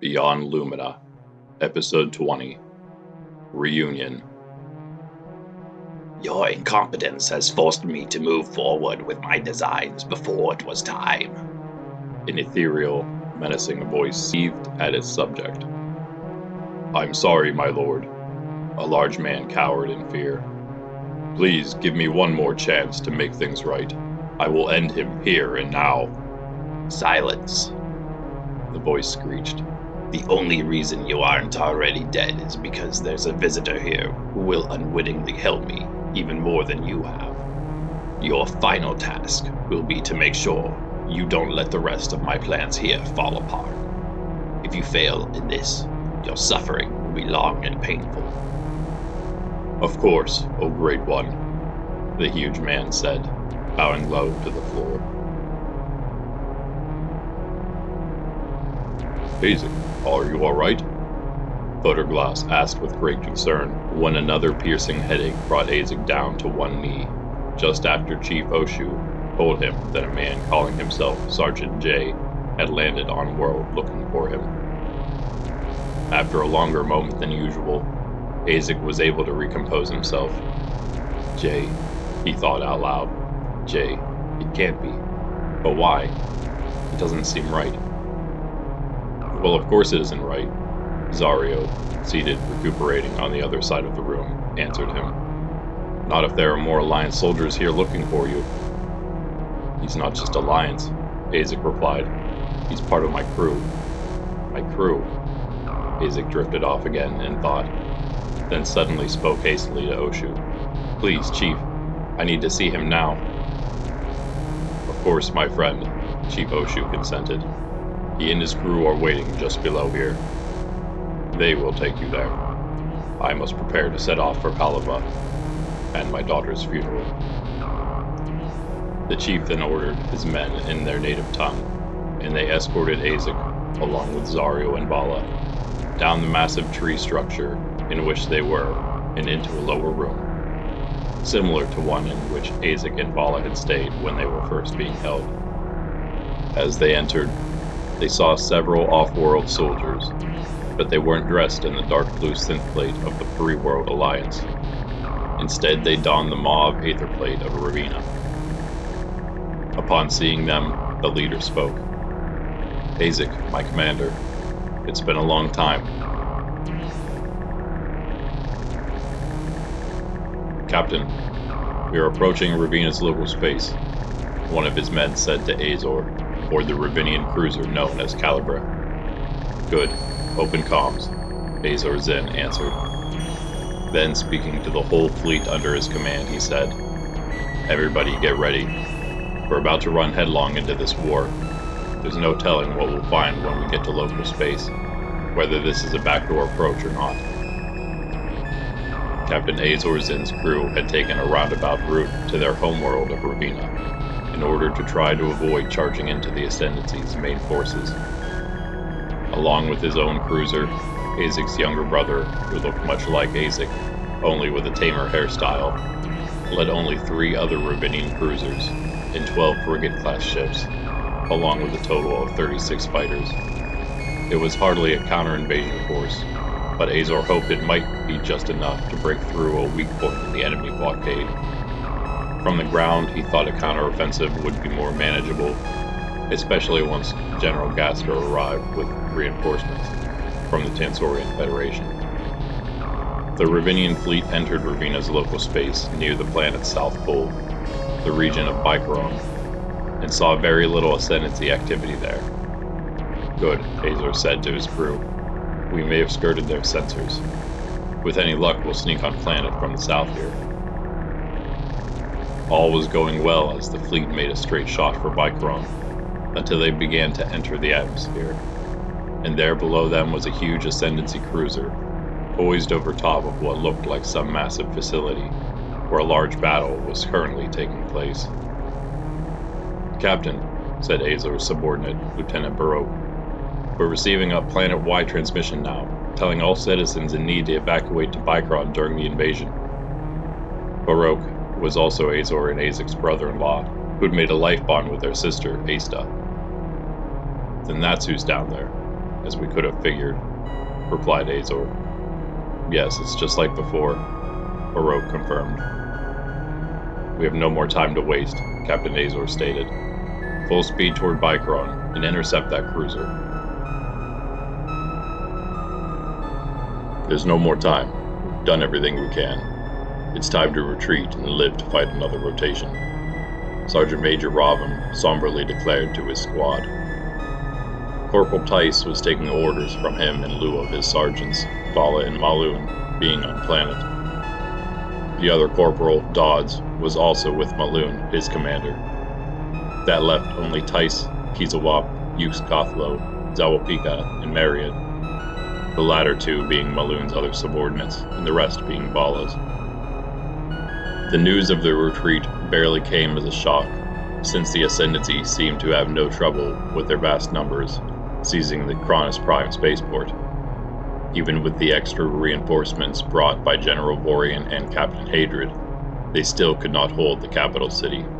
Beyond Lumina, Episode 20, Reunion. Your incompetence has forced me to move forward with my designs before it was time. An ethereal, menacing voice seethed at its subject. I'm sorry, my lord. A large man cowered in fear. Please give me one more chance to make things right. I will end him here and now. Silence. The voice screeched. The only reason you aren't already dead is because there's a visitor here who will unwittingly help me even more than you have. Your final task will be to make sure you don't let the rest of my plans here fall apart. If you fail in this, your suffering will be long and painful. Of course, O Great One, the huge man said, bowing low to the floor. Aezic, are you all right? Photoglass asked with great concern when another piercing headache brought Aezic down to one knee, just after Chief Oshu told him that a man calling himself Sergeant J had landed on world looking for him. After a longer moment than usual, Aezic was able to recompose himself. J, he thought out loud. J, it can't be. But why? It doesn't seem right. Well, of course it isn't right. Zario, seated recuperating on the other side of the room, answered him. Not if there are more Alliance soldiers here looking for you. He's not just Alliance, Aezic replied. He's part of my crew. My crew? Aezic drifted off again in thought, then suddenly spoke hastily to Oshu. Please, Chief, I need to see him now. Of course, my friend, Chief Oshu consented. He and his crew are waiting just below here. They will take you there. I must prepare to set off for Kalava and my daughter's funeral. The chief then ordered his men in their native tongue, and they escorted Aezic, along with Zario and Vala, down the massive tree structure in which they were and into a lower room, similar to one in which Aezic and Vala had stayed when they were first being held. As they entered, they saw several off-world soldiers, but they weren't dressed in the dark blue synthplate of the Pre-World Alliance. Instead, they donned the mauve aetherplate of Ravina. Upon seeing them, the leader spoke. Aezic, my commander, it's been a long time. Captain, we are approaching Ravina's local space, one of his men said to Azor, aboard the Ravinian cruiser known as Calibra. Good. Open comms, Aezic Zin answered. Then, speaking to the whole fleet under his command, he said, Everybody get ready. We're about to run headlong into this war. There's no telling what we'll find when we get to local space, whether this is a backdoor approach or not. Captain Aezic Zin's crew had taken a roundabout route to their homeworld of Ravina, in order to try to avoid charging into the Ascendancy's main forces. Along with his own cruiser, Aezic's younger brother, who looked much like Aezic, only with a tamer hairstyle, led only 3 other Ravinian cruisers and 12 frigate-class ships, along with a total of 36 fighters. It was hardly a counter-invasion force, but Azor hoped it might be just enough to break through a weak point in the enemy blockade. From the ground, he thought a counter-offensive would be more manageable, especially once General Gaster arrived with reinforcements from the Tansorian Federation. The Ravinian fleet entered Ravina's local space near the planet's south pole, the region of Bikaron, and saw very little Ascendancy activity there. Good, Azor said to his crew. We may have skirted their sensors. With any luck, we'll sneak on planet from the south here. All was going well as the fleet made a straight shot for Bikaron, until they began to enter the atmosphere, and there below them was a huge Ascendancy cruiser, poised over top of what looked like some massive facility, where a large battle was currently taking place. Captain, said Azor's subordinate, Lieutenant Baroque, we're receiving a planet-wide transmission now, telling all citizens in need to evacuate to Bikaron during the invasion. Baroque was also Azor and Aezic's brother-in-law, who'd made a life bond with their sister, Aista. Then that's who's down there. as we could have figured, replied Azor. Yes, it's just like before, Baroque confirmed. We have no more time to waste, Captain Azor stated. Full speed toward Bikron and intercept that cruiser. There's no more time. We've done everything we can. It's time to retreat and live to fight another rotation, Sergeant Major Ravim somberly declared to his squad. Corporal Tice was taking orders from him in lieu of his sergeants, Vala and Maloon, being on planet. The other corporal, Dodds, was also with Maloon, his commander. That left only Tice, Kizawap, Yuxkathlo, Zawapika, and Mariad, the latter two being Maloon's other subordinates, and the rest being Vala's. The news of the retreat barely came as a shock, since the Ascendancy seemed to have no trouble with their vast numbers seizing the Cronus Prime spaceport. Even with the extra reinforcements brought by General Vorian and Captain Hadrid, they still could not hold the capital city.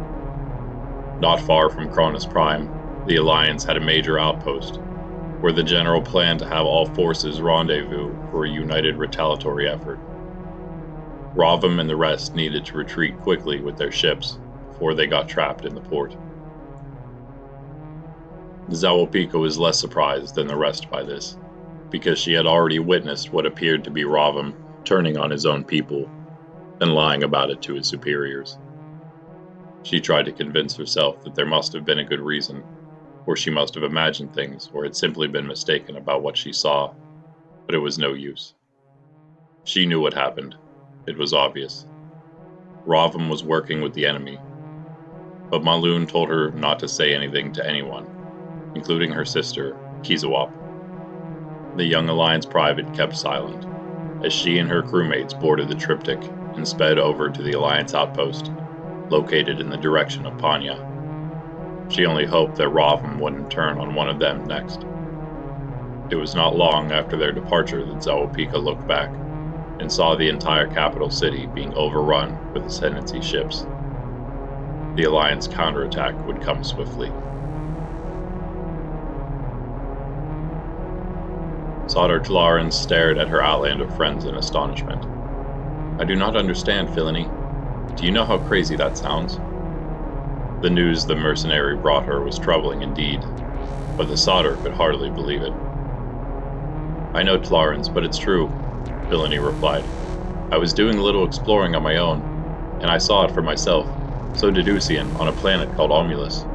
Not far from Cronus Prime, the Alliance had a major outpost, where the General planned to have all forces rendezvous for a united retaliatory effort. Ravim and the rest needed to retreat quickly with their ships before they got trapped in the port. Zawapika was less surprised than the rest by this, because she had already witnessed what appeared to be Ravim turning on his own people and lying about it to his superiors. She tried to convince herself that there must have been a good reason, or she must have imagined things or had simply been mistaken about what she saw, but it was no use. She knew what happened. It was obvious. Ravim was working with the enemy, but Maloon told her not to say anything to anyone, including her sister, Kizawap. The young Alliance private kept silent, as she and her crewmates boarded the triptych and sped over to the Alliance outpost, located in the direction of Panya. She only hoped that Ravim wouldn't turn on one of them next. It was not long after their departure that Zawapika looked back and saw the entire capital city being overrun with Ascendancy ships. The Alliance counterattack would come swiftly. Sauter Tlarin stared at her Outlander friends in astonishment. I do not understand, Filony. Do you know how crazy that sounds? The news the mercenary brought her was troubling indeed, but the Sauter could hardly believe it. I know Tlarins, but it's true, Filony replied. I was doing a little exploring on my own, and I saw it for myself. So did Usian on a planet called Omulus.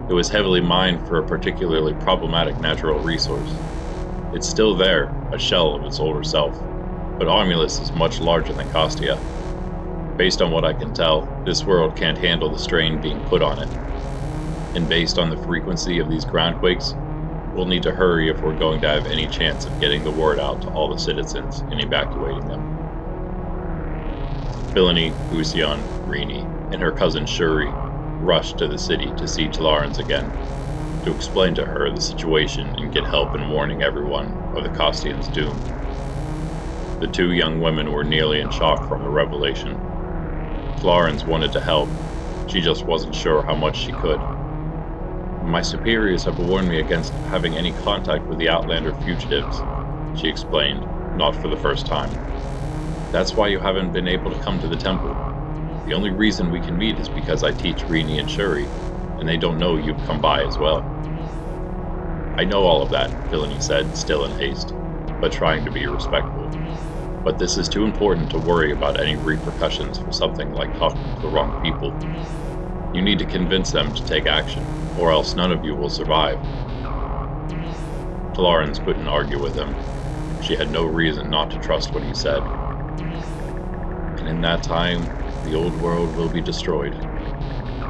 It was heavily mined for a particularly problematic natural resource. It's still there, a shell of its older self, but Omulus is much larger than Costia. Based on what I can tell, this world can't handle the strain being put on it. And based on the frequency of these groundquakes, we'll need to hurry if we're going to have any chance of getting the word out to all the citizens and evacuating them. Filony, Usion, Rini, and her cousin Shuri rushed to the city to see Tlarins again, to explain to her the situation and get help in warning everyone of the Costians' doom. The two young women were nearly in shock from the revelation. Tlarins wanted to help, she just wasn't sure how much she could. My superiors have warned me against having any contact with the Outlander fugitives, she explained, not for the first time. That's why you haven't been able to come to the temple. The only reason we can meet is because I teach Rini and Shuri, and they don't know you've come by as well. I know all of that, Filony said, still in haste, but trying to be respectful. But this is too important to worry about any repercussions for something like talking to the wrong people. You need to convince them to take action, or else none of you will survive. Tlarins couldn't argue with him. She had no reason not to trust what he said. And in that time, the old world will be destroyed,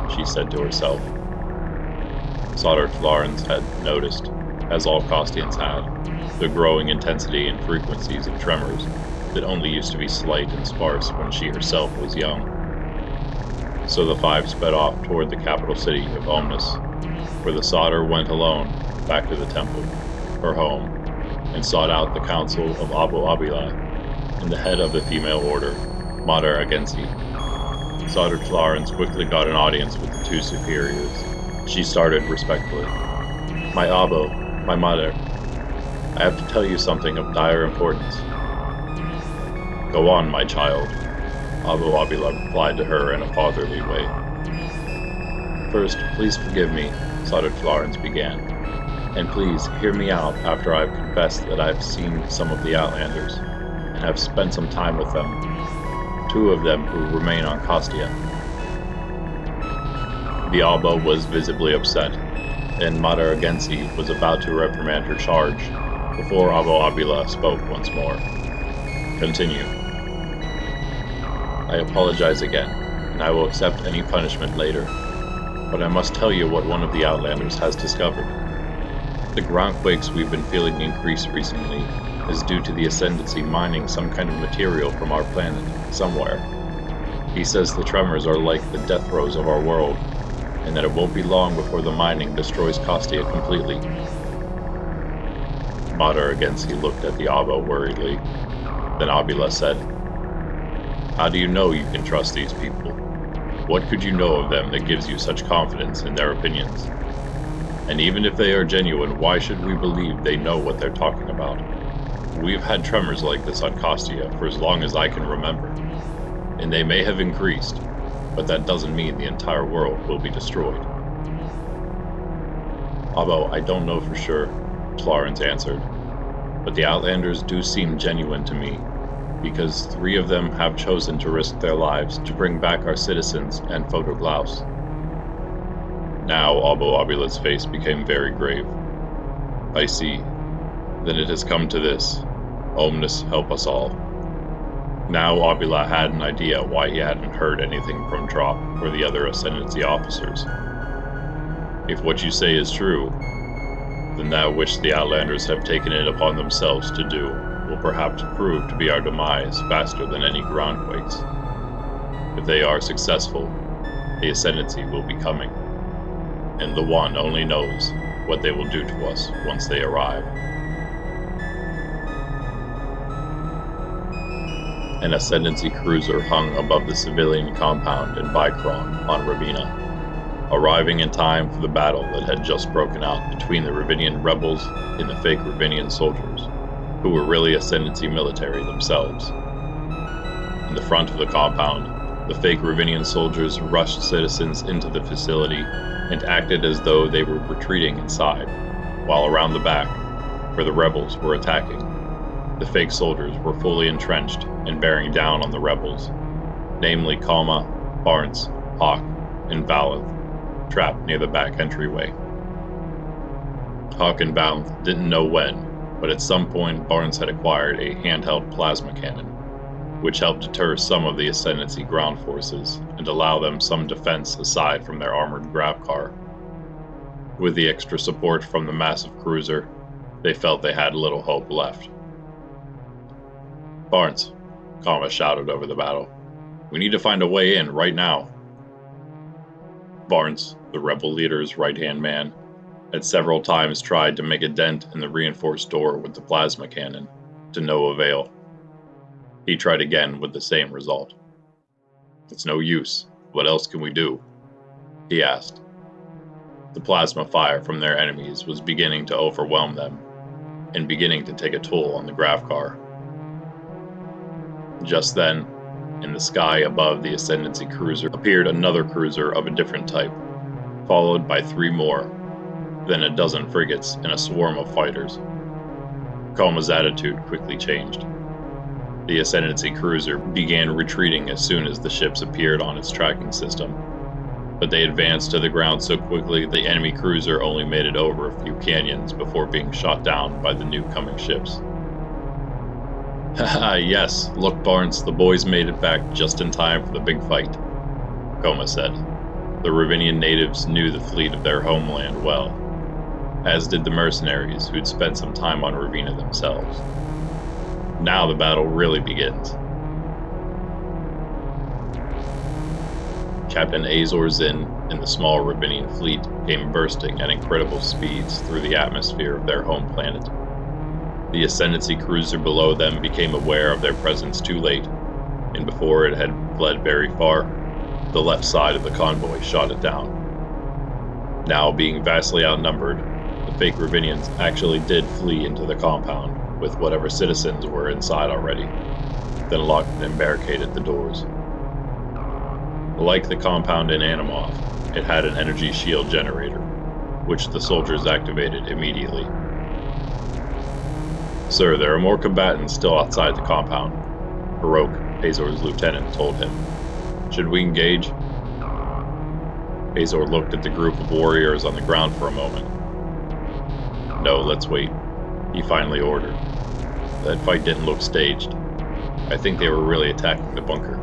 she said to herself. Sauter Tlarins had noticed, as all Costians had, the growing intensity and frequencies of tremors that only used to be slight and sparse when she herself was young. So the five sped off toward the capital city of Omnus, where the Sauter went alone back to the temple, her home, and sought out the council of Abu Abila and the head of the female order, Mater Agency. Sauter Tlarins quickly got an audience with the two superiors. She started respectfully. My Abo, my mother. I have to tell you something of dire importance. Go on, my child, Abu Abila replied to her in a fatherly way. First, please forgive me, Sutter Florence began, and please hear me out after I've confessed that I've seen some of the Outlanders, and have spent some time with them, 2 of them who remain on Costia. The Alba was visibly upset, and Mata Agensi was about to reprimand her charge, before Abu Abila spoke once more. Continue. I apologize again, and I will accept any punishment later, but I must tell you what one of the Outlanders has discovered. The groundquakes we've been feeling increase recently is due to the Ascendancy mining some kind of material from our planet, somewhere. He says the tremors are like the death throes of our world, and that it won't be long before the mining destroys Costia completely. Mater Agensi looked at the Abba worriedly. Then Abila said, How do you know you can trust these people? What could you know of them that gives you such confidence in their opinions? And even if they are genuine, why should we believe they know what they're talking about? We've had tremors like this on Costia for as long as I can remember, and they may have increased, but that doesn't mean the entire world will be destroyed. Although I don't know for sure, Florence answered, but the Outlanders do seem genuine to me, because 3 of them have chosen to risk their lives to bring back our citizens and Photoglaus. Now Abo Abila's face became very grave. I see. Then it has come to this. Omnis help us all. Now Abila had an idea why he hadn't heard anything from Drop or the other Ascendancy officers. If what you say is true, then that which the Outlanders have taken it upon themselves to do will perhaps prove to be our demise faster than any groundquakes. If they are successful, the Ascendancy will be coming, and the One only knows what they will do to us once they arrive. An Ascendancy cruiser hung above the civilian compound in Bikron on Ravina, arriving in time for the battle that had just broken out between the Ravinian rebels and the fake Ravinian soldiers, who were really Ascendancy military themselves. In the front of the compound, the fake Ravinian soldiers rushed citizens into the facility and acted as though they were retreating inside, while around the back, where the rebels were attacking, the fake soldiers were fully entrenched and bearing down on the rebels, namely Kalma, Barnes, Hawk, and Valanth, trapped near the back entryway. Hawk and Valanth didn't know when, but at some point Barnes had acquired a handheld plasma cannon, which helped deter some of the Ascendancy ground forces and allow them some defense aside from their armored grav car. With the extra support from the massive cruiser, they felt they had little hope left. Barnes, Kalma shouted over the battle. We need to find a way in right now. Barnes, the rebel leader's right-hand man, had several times tried to make a dent in the reinforced door with the plasma cannon, to no avail. He tried again with the same result. It's no use. What else can we do? He asked. The plasma fire from their enemies was beginning to overwhelm them, and beginning to take a toll on the grav car. Just then, in the sky above the Ascendancy cruiser appeared another cruiser of a different type, followed by 3 more, then a dozen frigates and a swarm of fighters. Kalma's attitude quickly changed. The Ascendancy cruiser began retreating as soon as the ships appeared on its tracking system, but they advanced to the ground so quickly the enemy cruiser only made it over a few canyons before being shot down by the new coming ships. Haha, yes, look Barnes, the boys made it back just in time for the big fight, Kalma said. The Ravinian natives knew the fleet of their homeland well, as did the mercenaries who'd spent some time on Ravina themselves. Now the battle really begins. Captain Aezic Zin and the small Ravinian fleet came bursting at incredible speeds through the atmosphere of their home planet. The Ascendancy cruiser below them became aware of their presence too late, and before it had fled very far, the left side of the convoy shot it down. Now being vastly outnumbered, the fake Ravinians actually did flee into the compound, with whatever citizens were inside already, then locked and barricaded the doors. Like the compound in Animov, it had an energy shield generator, which the soldiers activated immediately. "Sir, there are more combatants still outside the compound," Baroque, Azor's lieutenant, told him. "Should we engage?" Azor looked at the group of warriors on the ground for a moment. "No, let's wait," he finally ordered. "That fight didn't look staged. I think they were really attacking the bunker.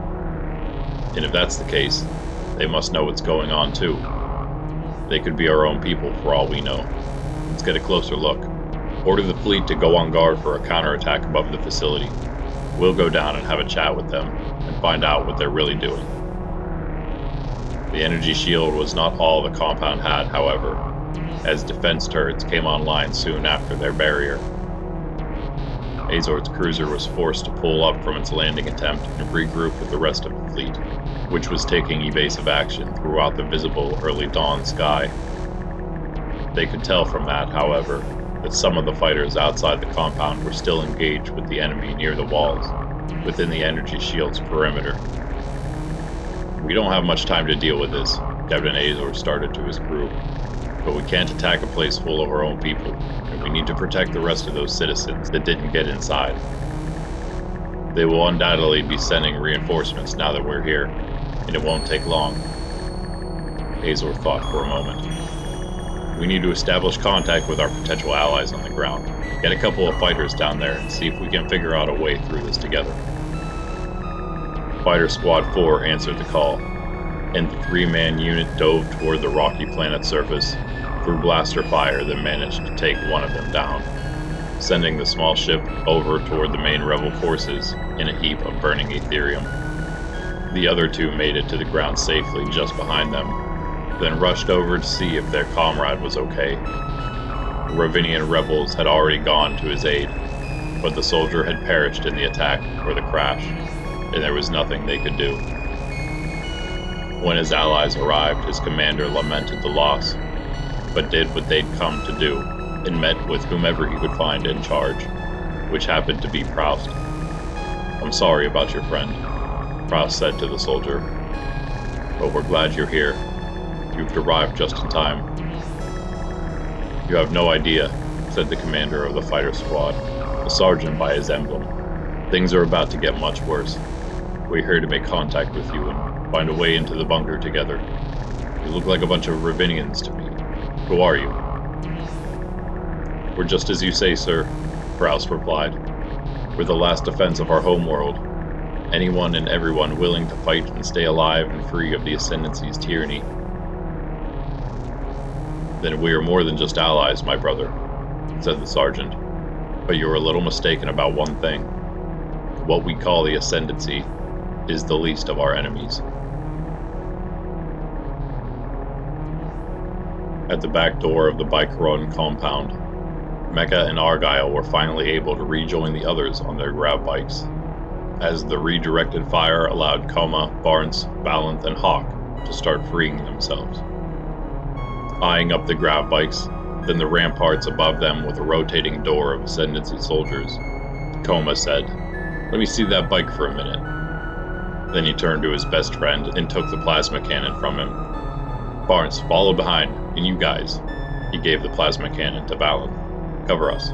And if that's the case, they must know what's going on too. They could be our own people for all we know. Let's get a closer look. Order the fleet to go on guard for a counterattack above the facility. We'll go down and have a chat with them and find out what they're really doing." The energy shield was not all the compound had, however, as defense turrets came online soon after their barrier. Azor's cruiser was forced to pull up from its landing attempt and regroup with the rest of the fleet, which was taking evasive action throughout the visible early dawn sky. They could tell from that, however, that some of the fighters outside the compound were still engaged with the enemy near the walls, within the energy shield's perimeter. "We don't have much time to deal with this," Captain Azor started to his crew. "But we can't attack a place full of our own people, and we need to protect the rest of those citizens that didn't get inside. They will undoubtedly be sending reinforcements now that we're here, and it won't take long." Azor thought for a moment. "We need to establish contact with our potential allies on the ground. Get a couple of fighters down there and see if we can figure out a way through this together." Fighter Squad 4 answered the call, and the three-man unit dove toward the rocky planet's surface through blaster fire that managed to take one of them down, sending the small ship over toward the main rebel forces in a heap of burning Aetherium. The other two made it to the ground safely just behind them, then rushed over to see if their comrade was okay. The Ravinian rebels had already gone to his aid, but the soldier had perished in the attack or the crash, and there was nothing they could do. When his allies arrived, his commander lamented the loss, but did what they'd come to do, and met with whomever he could find in charge, which happened to be Proust. "I'm sorry about your friend," Proust said to the soldier, "but we're glad you're here. You've arrived just in time." "You have no idea," said the commander of the fighter squad, a sergeant by his emblem. "Things are about to get much worse. We're here to make contact with you and find a way into the bunker together. You look like a bunch of Ravinians to me. Who are you?" "We're just as you say, sir," Proust replied. "We're the last defense of our homeworld. Anyone and everyone willing to fight and stay alive and free of the Ascendancy's tyranny." "Then we are more than just allies, my brother," said the sergeant. "But you're a little mistaken about one thing. What we call the Ascendancy is the least of our enemies." At the back door of the Bikeron compound, Mecca and Argyle were finally able to rejoin the others on their grav bikes, as the redirected fire allowed Coma, Barnes, Valanth, and Hawk to start freeing themselves. Eyeing up the grav bikes, then the ramparts above them with a rotating door of Ascendancy soldiers, Coma said, "Let me see that bike for a minute." Then he turned to his best friend and took the plasma cannon from him. "Barnes, follow behind, and you guys," he gave the plasma cannon to Valanth. "Cover us."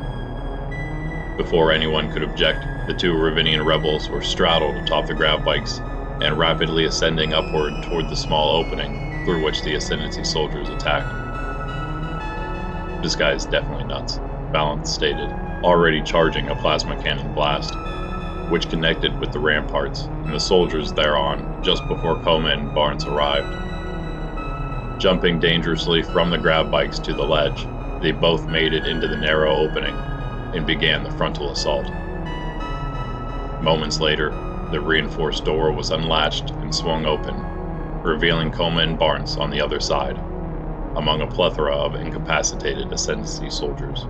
Before anyone could object, the two Ravinian rebels were straddled atop the grav bikes and rapidly ascending upward toward the small opening through which the Ascendancy soldiers attacked. "This guy is definitely nuts," Valanth stated, already charging a plasma cannon blast, which connected with the ramparts and the soldiers thereon just before Coma and Barnes arrived. Jumping dangerously from the grav bikes to the ledge, they both made it into the narrow opening and began the frontal assault. Moments later, the reinforced door was unlatched and swung open, revealing Coma and Barnes on the other side, among a plethora of incapacitated Ascendancy soldiers.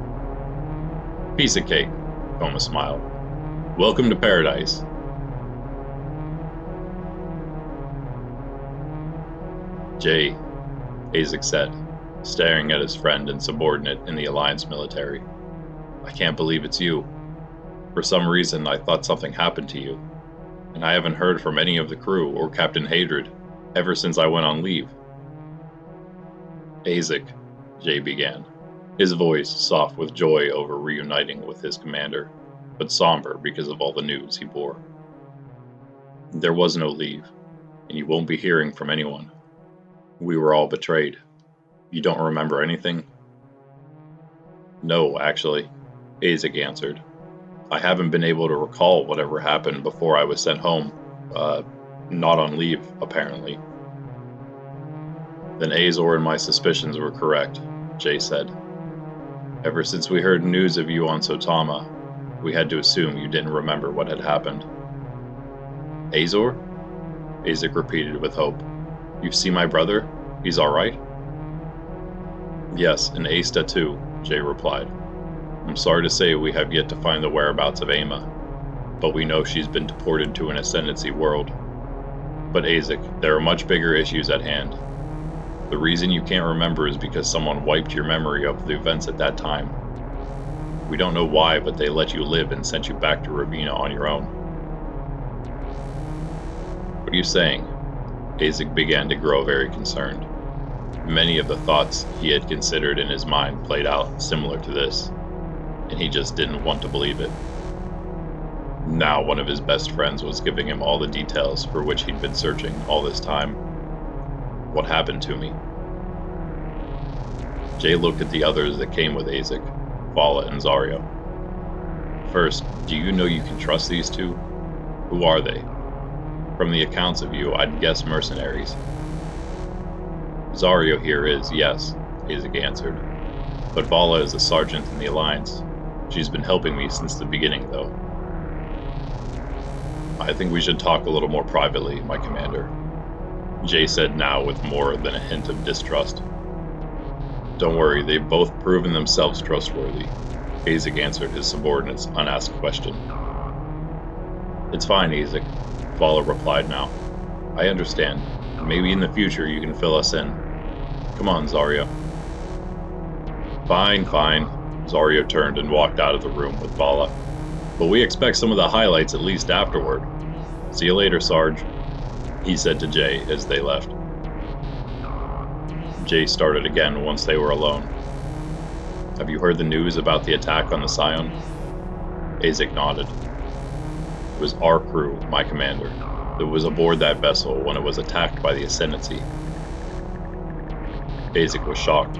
"Piece of cake," Coma smiled. "Welcome to paradise." "Jay," Aezic said, staring at his friend and subordinate in the Alliance military. I can't believe it's you. For some reason, I thought something happened to you, and I haven't heard from any of the crew or Captain Hadrid ever since I went on leave. Aezic, Jay began, his voice soft with joy over reuniting with his commander, but somber because of all the news he bore. There was no leave, and you won't be hearing from anyone. We were all betrayed. You don't remember anything? No, actually, Aezic answered. I haven't been able to recall whatever happened before I was sent home. Not on leave, apparently. Then Azor and my suspicions were correct, Jay said. Ever since we heard news of you on Sotama, we had to assume you didn't remember what had happened. Azor? Aezic repeated with hope. You see my brother? He's all right? Yes, and Aista too, Jay replied. I'm sorry to say we have yet to find the whereabouts of Ama, but we know she's been deported to an Ascendancy world. But Aezic, there are much bigger issues at hand. The reason you can't remember is because someone wiped your memory of the events at that time. We don't know why, but they let you live and sent you back to Ravina on your own. What are you saying? Aezic began to grow very concerned. Many of the thoughts he had considered in his mind played out similar to this, and he just didn't want to believe it. Now one of his best friends was giving him all the details for which he'd been searching all this time. What happened to me? Jay looked at the others that came with Aezic, Vala and Zario. First, do you know you can trust these two? Who are they? From the accounts of you, I'd guess mercenaries. Zario here is, yes, Aezic answered. But Vala is a sergeant in the Alliance. She's been helping me since the beginning, though. I think we should talk a little more privately, my commander, Jay said now with more than a hint of distrust. Don't worry, they've both proven themselves trustworthy, Aezic answered his subordinate's unasked question. It's fine, Aezic, Vala replied now. I understand. Maybe in the future you can fill us in. Come on, Zario. Fine. Zario turned and walked out of the room with Vala. But we expect some of the highlights at least afterward. See you later, Sarge, he said to Jay as they left. Jay started again once they were alone. Have you heard the news about the attack on the Scion? Aezic nodded. It was our crew, my commander, that was aboard that vessel when it was attacked by the Ascendancy. Aezic was shocked.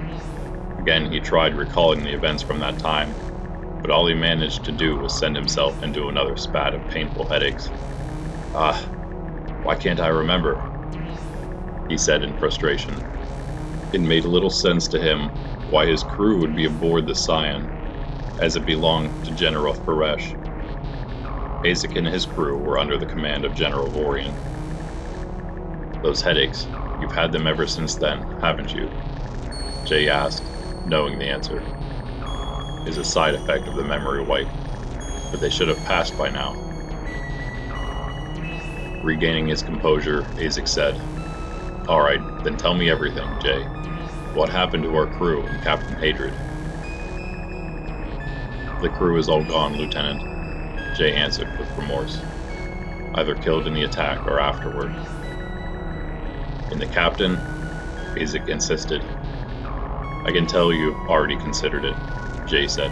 Again, he tried recalling the events from that time, but all he managed to do was send himself into another spat of painful headaches. Why can't I remember? He said in frustration. It made little sense to him why his crew would be aboard the Scion, as it belonged to General Faresh. Aezic and his crew were under the command of General Vorian. Those headaches, you've had them ever since then, haven't you? Jay asked, knowing the answer. Is a side effect of the memory wipe, but they should have passed by now. Regaining his composure, Aezic said, All right, then tell me everything, Jay. What happened to our crew and Captain Hadrid? The crew is all gone, Lieutenant, Jay answered with remorse. Either killed in the attack or afterward. And the captain? Aezic insisted. I can tell you've already considered it, Jay said,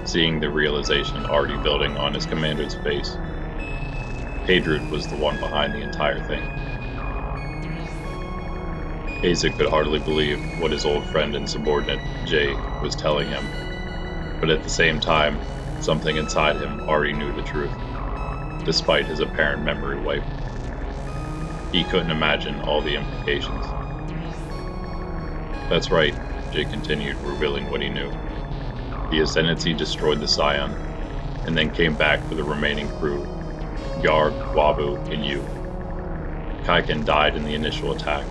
seeing the realization already building on his commander's face. Hadrid was the one behind the entire thing. Aezic could hardly believe what his old friend and subordinate, Jay, was telling him, but at the same time, something inside him already knew the truth, despite his apparent memory wipe. He couldn't imagine all the implications. That's right, Jay continued, revealing what he knew. The Ascendancy destroyed the Scion, and then came back for the remaining crew, Yarg, Wabu, and you. Kaiken died in the initial attack.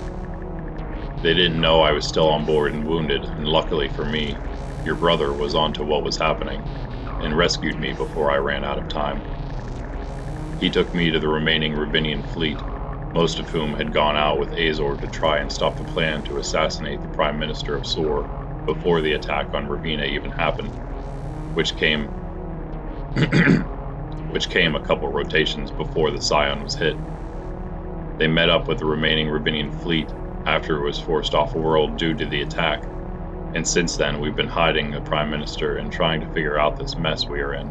They didn't know I was still on board and wounded, and luckily for me, your brother was onto what was happening, and rescued me before I ran out of time. He took me to the remaining Ravinian fleet, most of whom had gone out with Azor to try and stop the plan to assassinate the Prime Minister of Sor before the attack on Ravina even happened, which came a couple rotations before the Scion was hit. They met up with the remaining Ravinian fleet after it was forced off world due to the attack, and since then we've been hiding the Prime Minister and trying to figure out this mess we are in.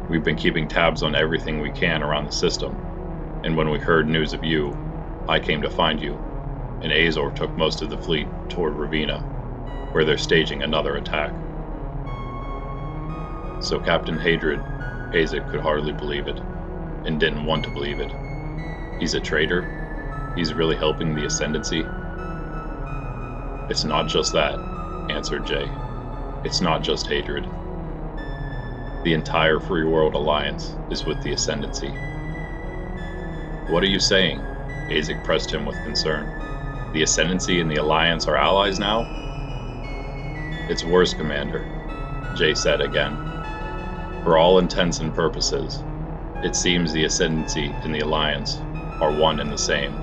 We've been keeping tabs on everything we can around the system, and when we heard news of you, I came to find you, and Azor took most of the fleet toward Ravina, where they're staging another attack. So Captain Hadrid, Aezic could hardly believe it, and didn't want to believe it. He's a traitor? He's really helping the Ascendancy? It's not just that, answered Jay. It's not just Hadrid. The entire Free World Alliance is with the Ascendancy. What are you saying? Aezic pressed him with concern. The Ascendancy and the Alliance are allies now? It's worse, Commander, Jay said again. For all intents and purposes, it seems the Ascendancy and the Alliance are one and the same.